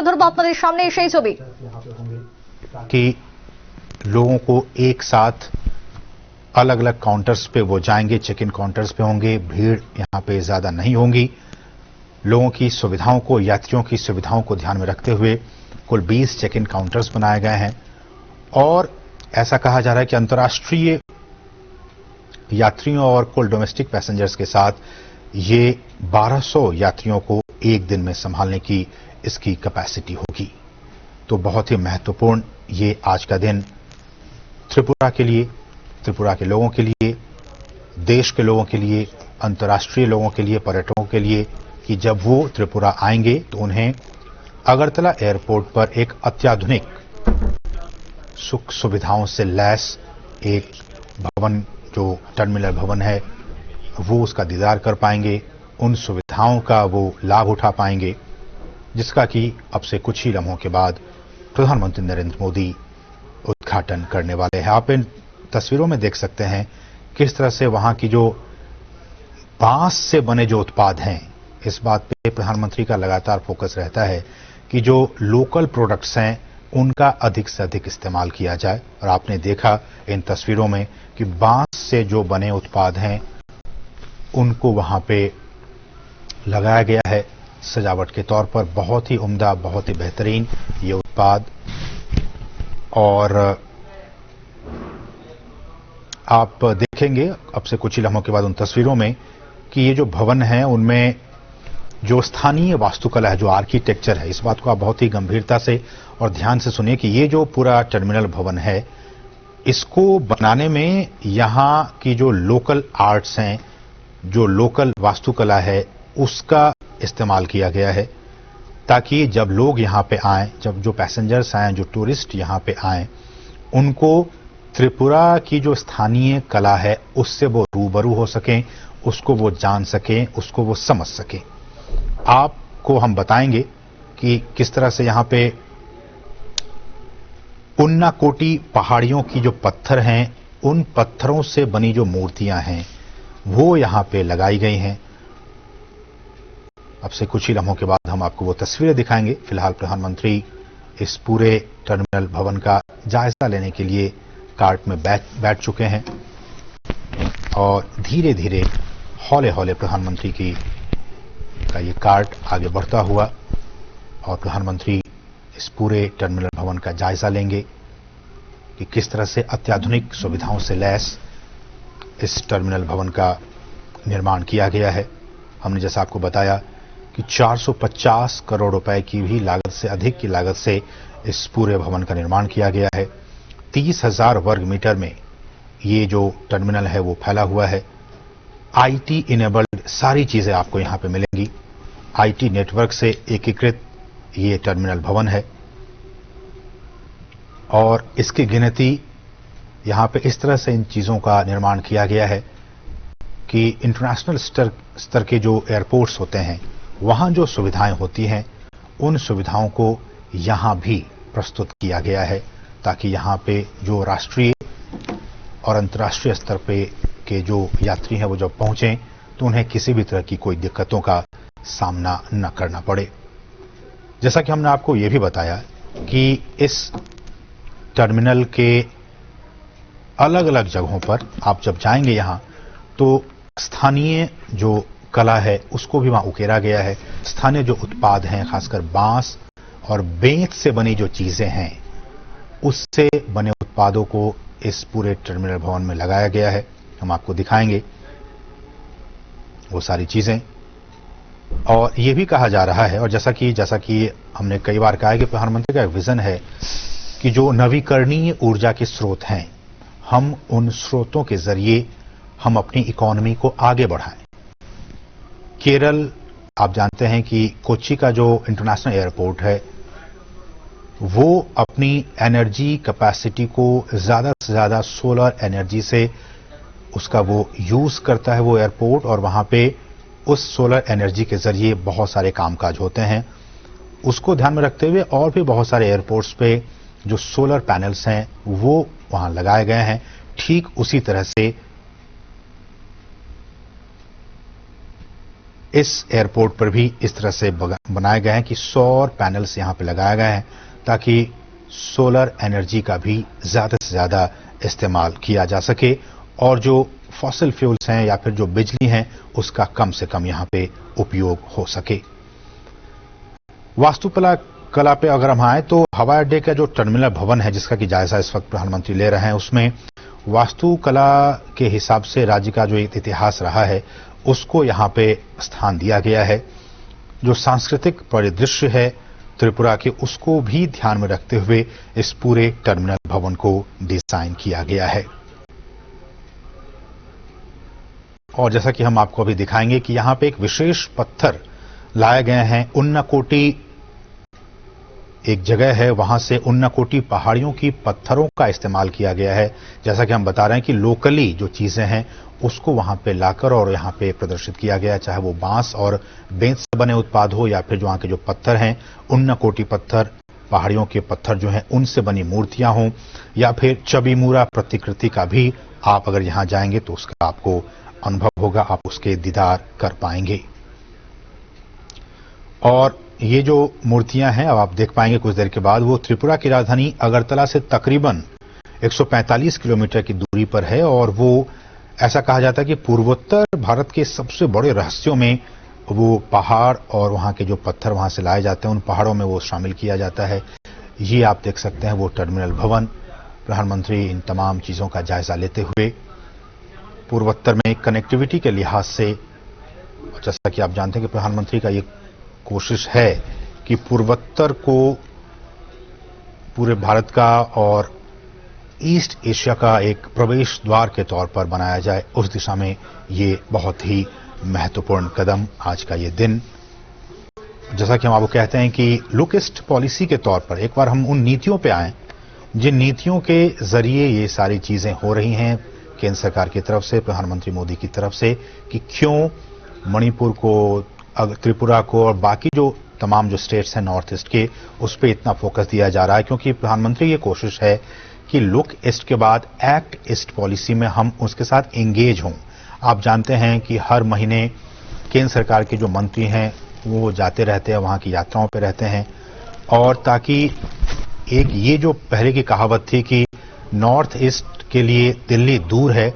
তুলে ধরবো আপনাদের সামনে সেই ছবি कि लोगों को एक साथ अलग अलग काउंटर्स पे वो जाएंगे, चेक इन काउंटर्स पे होंगे, भीड़ यहाँ पे ज्यादा नहीं होंगी। लोगों की सुविधाओं को, यात्रियों की सुविधाओं को ध्यान में रखते हुए कुल 20 चेक इन काउंटर्स बनाए गए हैं और ऐसा कहा जा रहा है कि अंतर्राष्ट्रीय यात्रियों और कुल डोमेस्टिक पैसेंजर्स के साथ ये 1200 यात्रियों को एक दिन में संभालने की इसकी कैपेसिटी होगी। तो बहुत ही महत्वपूर्ण ये आज का दिन त्रिपुरा के लिए, त्रिपुरा के लोगों के लिए, देश के लोगों के लिए, अंतर्राष्ट्रीय लोगों के लिए, पर्यटकों के लिए कि जब वो त्रिपुरा आएंगे तो उन्हें अगरतला एयरपोर्ट पर एक अत्याधुनिक सुख सुविधाओं से लैस एक भवन, जो टर्मिनल भवन है, वो उसका दीदार कर पाएंगे, उन सुविधाओं का वो लाभ उठा पाएंगे जिसका कि अब से कुछ ही लम्हों के बाद प्रधानमंत्री नरेंद्र मोदी उद्घाटन करने वाले हैं। आप इन तस्वीरों में देख सकते हैं किस तरह से वहां की जो बांस से बने जो उत्पाद हैं, इस बात पे प्रधानमंत्री का लगातार फोकस रहता है कि जो लोकल प्रोडक्ट्स हैं उनका अधिक से अधिक इस्तेमाल किया जाए। और आपने देखा इन तस्वीरों में कि बांस से जो बने उत्पाद हैं उनको वहां पे लगाया गया है सजावट के तौर पर। बहुत ही उम्दा, बहुत ही बेहतरीन ये उत्पाद। और आप देखेंगे अब से कुछ ही लम्हों के बाद उन तस्वीरों में कि ये जो भवन है उनमें जो स्थानीय वास्तुकला है, जो आर्किटेक्चर है, इस बात को आप बहुत ही गंभीरता से और ध्यान से सुनिए कि ये जो पूरा टर्मिनल भवन है इसको बनाने में यहाँ की जो लोकल आर्ट्स हैं, जो लोकल वास्तुकला है, उसका इस्तेमाल किया गया है ताकि जब लोग यहाँ पे आएं, जब जो पैसेंजर्स आएं, जो टूरिस्ट यहाँ पे आएं, उनको त्रिपुरा की जो स्थानीय कला है उससे वो रूबरू हो सकें, उसको वो जान सकें, उसको वो समझ सकें। आपको हम बताएंगे कि किस तरह से यहाँ पे पुन्नाकोटी पहाड़ियों की जो पत्थर हैं, उन पत्थरों से बनी जो मूर्तियां हैं वो यहाँ पे लगाई गई हैं। अब से कुछ ही लम्हों के बाद हम आपको वो तस्वीरें दिखाएंगे। फिलहाल प्रधानमंत्री इस पूरे टर्मिनल भवन का जायजा लेने के लिए कार्ट में बैठ चुके हैं और धीरे धीरे हौले हौले प्रधानमंत्री का ये कार्ट आगे बढ़ता हुआ और प्रधानमंत्री इस पूरे टर्मिनल भवन का जायजा लेंगे कि किस तरह से अत्याधुनिक सुविधाओं से लैस इस टर्मिनल भवन का निर्माण किया गया है। हमने जैसा आपको बताया कि 450 करोड़ रुपए की भी लागत से अधिक की लागत से इस पूरे भवन का निर्माण किया गया है। 30,000 वर्ग मीटर में ये जो टर्मिनल है वो फैला हुआ है। आईटी इनेबल्ड सारी चीजें आपको यहां पे मिलेंगी। आईटी नेटवर्क से एकीकृत ये टर्मिनल भवन है और इसकी गिनती यहां पे इस तरह से इन चीजों का निर्माण किया गया है कि इंटरनेशनल स्तर के जो एयरपोर्ट्स होते हैं वहां जो सुविधाएं होती हैं उन सुविधाओं को यहां भी प्रस्तुत किया गया है ताकि यहां पे जो राष्ट्रीय और अंतर्राष्ट्रीय स्तर पे के जो यात्री हैं वो जब पहुंचें तो उन्हें किसी भी तरह की कोई दिक्कतों का सामना न करना पड़े। जैसा कि हमने आपको ये भी बताया कि इस टर्मिनल के अलग अलग जगहों पर आप जब जाएंगे यहां तो स्थानीय जो कला है उसको भी वहां उकेरा गया है। स्थानीय जो उत्पाद हैं, खासकर बांस और बेंत से बनी जो चीजें हैं, उससे बने उत्पादों को इस पूरे टर्मिनल भवन में लगाया गया है। हम आपको दिखाएंगे वो सारी चीजें। और ये भी कहा जा रहा है और जैसा कि हमने कई बार कहा है कि प्रधानमंत्री का एक विजन है कि जो नवीकरणीय ऊर्जा के स्रोत हैं, हम उन स्रोतों के जरिए हम अपनी इकोनॉमी को आगे बढ़ाएं। केरल, आप जानते हैं कि कोच्चि का जो इंटरनेशनल एयरपोर्ट है वो अपनी एनर्जी कैपेसिटी को ज्यादा से ज्यादा सोलर एनर्जी से उसका वो यूज करता है वो एयरपोर्ट, और वहां पे उस सोलर एनर्जी के जरिए बहुत सारे कामकाज होते हैं। उसको ध्यान में रखते हुए और भी बहुत सारे एयरपोर्ट्स पे जो सोलर पैनल्स हैं वो वहां लगाए गए हैं। ठीक उसी तरह से इस एयरपोर्ट पर भी इस तरह से बनाए गए हैं कि सौर पैनल्स यहां पे लगाए गए हैं ताकि सोलर एनर्जी का भी ज्यादा से ज्यादा इस्तेमाल किया जा सके और जो फॉसिल फ्यूल्स हैं या फिर जो बिजली हैं उसका कम से कम यहां पे उपयोग हो सके। वास्तुकला पे अगर हम आए तो हवाई अड्डे का जो टर्मिनल भवन है जिसका कि जायजा इस वक्त प्रधानमंत्री ले रहे हैं, उसमें वास्तुकला के हिसाब से राज्य का जो एक इतिहास रहा है उसको यहां पे स्थान दिया गया है। जो सांस्कृतिक परिदृश्य है त्रिपुरा के उसको भी ध्यान में रखते हुए इस पूरे टर्मिनल भवन को डिजाइन किया गया है। और जैसा कि हम आपको अभी दिखाएंगे कि यहां पे एक विशेष पत्थर लाए गए हैं। उन्नकोटी एक जगह है, वहां से उन्नकोटी पहाड़ियों की पत्थरों का इस्तेमाल किया गया है। जैसा कि हम बता रहे हैं कि लोकली जो चीजें हैं उसको वहां पे लाकर और यहां पे प्रदर्शित किया गया है, चाहे वो बांस और बेंच से बने उत्पाद हो या फिर जो वहां के जो पत्थर हैं उन्नकोटी पत्थर, पहाड़ियों के पत्थर जो हैं उनसे बनी मूर्तियां हों या फिर चबीमुरा प्रतिकृति का भी आप अगर यहां जाएंगे तो उसका आपको अनुभव होगा, आप उसके दीदार कर पाएंगे। और ये जो मूर्तियां हैं अब आप देख पाएंगे कुछ देर के बाद, वो त्रिपुरा की राजधानी अगरतला से तकरीबन 145 किलोमीटर की दूरी पर है और वो ऐसा कहा जाता है कि पूर्वोत्तर भारत के सबसे बड़े रहस्यों में वो पहाड़ और वहां के जो पत्थर वहां से लाए जाते हैं उन पहाड़ों में वो शामिल किया जाता है। ये आप देख सकते हैं वो टर्मिनल भवन। प्रधानमंत्री इन तमाम चीजों का जायजा लेते हुए पूर्वोत्तर में कनेक्टिविटी के लिहाज से, जैसा कि आप जानते हैं कि प्रधानमंत्री का ये कोशिश है कि पूर्वोत्तर को पूरे भारत का और ईस्ट एशिया का एक प्रवेश द्वार के तौर पर बनाया जाए, उस दिशा में ये बहुत ही महत्वपूर्ण कदम आज का ये दिन। जैसा कि हम आपको कहते हैं कि लुक ईस्ट पॉलिसी के तौर पर एक बार हम उन नीतियों पे आए जिन नीतियों के जरिए ये सारी चीजें हो रही हैं केंद्र सरकार की तरफ से, प्रधानमंत्री मोदी की तरफ से, कि क्यों मणिपुर को, त्रिपुरा को और बाकी जो तमाम जो स्टेट्स हैं नॉर्थ ईस्ट के उस पर इतना फोकस दिया जा रहा है, क्योंकि प्रधानमंत्री की कोशिश है कि लुक ईस्ट के बाद एक्ट ईस्ट पॉलिसी में हम उसके साथ एंगेज हों। आप जानते हैं कि हर महीने केंद्र सरकार के जो मंत्री हैं वो जाते रहते हैं, वहां की यात्राओं पे रहते हैं, और ताकि एक ये जो पहले की कहावत थी कि नॉर्थ ईस्ट के लिए दिल्ली दूर है,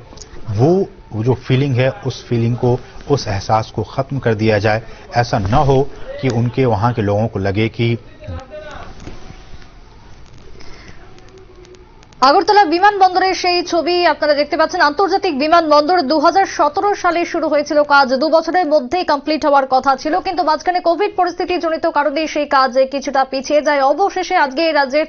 वो जो फीलिंग है उस फीलिंग को, उस एहसास को खत्म कर दिया जाए। ऐसा न हो कि उनके वहां के लोगों को लगे कि আগরতলা বিমানবন্দরের সেই ছবি আপনারা দেখতে পাচ্ছেন। আন্তর্জাতিক বিমানবন্দর 2017 সালে শুরু হয়েছিল কাজ, 2 বছরের মধ্যেই কমপ্লিট হওয়ার কথা ছিল, কিন্তু মাঝখানে কোভিড পরিস্থিতি জনিত কারণে সেই কাজ কিছুটা পিছিয়ে যায়। অবশেষে আজকে রাজ্যের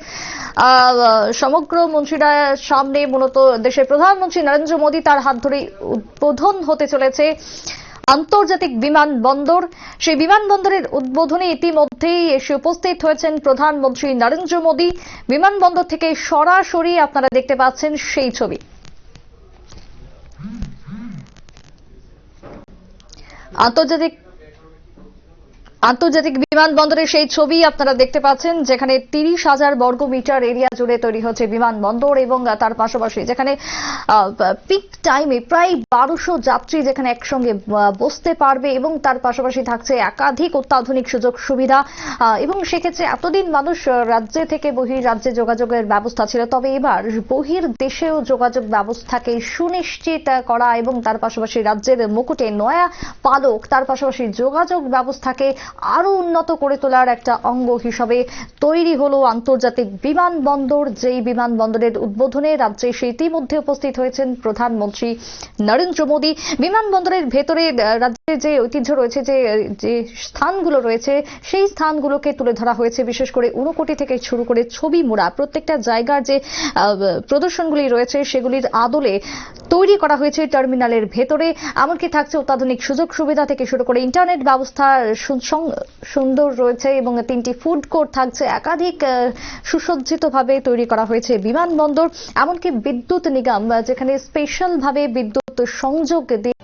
সমগ্র মন্ত্রীরা সামনে মূলত দেশের প্রধানমন্ত্রী নরেন্দ্র মোদী তার হাত ধরে উদ্বোধন হতে চলেছে আন্তর্জাতিক বিমানবন্দর। সেই বিমানবন্দরের উদ্বোধনে ইতিমধ্যেই এসে উপস্থিত হয়েছেন প্রধানমন্ত্রী নরেন্দ্র মোদী। বিমানবন্দর থেকে সরাসরি আপনারা দেখতে পাচ্ছেন সেই ছবি। আন্তর্জাতিক বিমানবন্দরের সেই ছবি আপনারা দেখতে পাচ্ছেন, যেখানে 30,000 বর্গমিটার এরিয়া জুড়ে তৈরি হচ্ছে বিমানবন্দর এবং তার পাশাপাশি যেখানে পিক টাইমে প্রায় 1200 যাত্রী যেখানে একসঙ্গে বসতে পারবে এবং তার পাশাপাশি থাকছে একাধিক অত্যাধুনিক সুযোগ সুবিধা। এবং সেক্ষেত্রে এতদিন মানুষ রাজ্য থেকে বহির রাজ্যে যোগাযোগের ব্যবস্থা ছিল, তবে এবার বহির দেশেও যোগাযোগ ব্যবস্থাকে সুনিশ্চিত করা এবং তার পাশাপাশি রাজ্যের মুকুটে নয়া পালক, তার পাশাপাশি যোগাযোগ ব্যবস্থাকে আরো উন্নত করে তোলার একটা অঙ্গ হিসেবে তৈরি হলো আন্তর্জাতিক বিমানবন্দর। যেই বিমানবন্দরের উদ্বোধনে রাজ্যে ইতিমধ্যে উপস্থিত হয়েছেন প্রধানমন্ত্রী নরেন্দ্র মোদী। বিমানবন্দরের ভেতরে রাজ্যের যে ঐতিহ্য রয়েছে, যে স্থানগুলো রয়েছে সেই স্থানগুলোকে তুলে ধরা হয়েছে, বিশেষ করে ঊনকোটি থেকে শুরু করে ছবি মোড়া প্রত্যেকটা জায়গার যে প্রদর্শনগুলি রয়েছে সেগুলির আদলে তৈরি করা হয়েছে টার্মিনালের ভেতরে। এমনকি থাকছে অত্যাধুনিক সুযোগ সুবিধা থেকে শুরু করে ইন্টারনেট ব্যবস্থা সুন্দর রয়েছে এবং 3টি ফুড কোর্ট থাকছে। একাধিক সুসজ্জিতভাবে তৈরি করা হয়েছে বিমানবন্দর। এমনকি বিদ্যুৎ নিগম যেখানে স্পেশাল ভাবে বিদ্যুৎ সংযোগ দিয়ে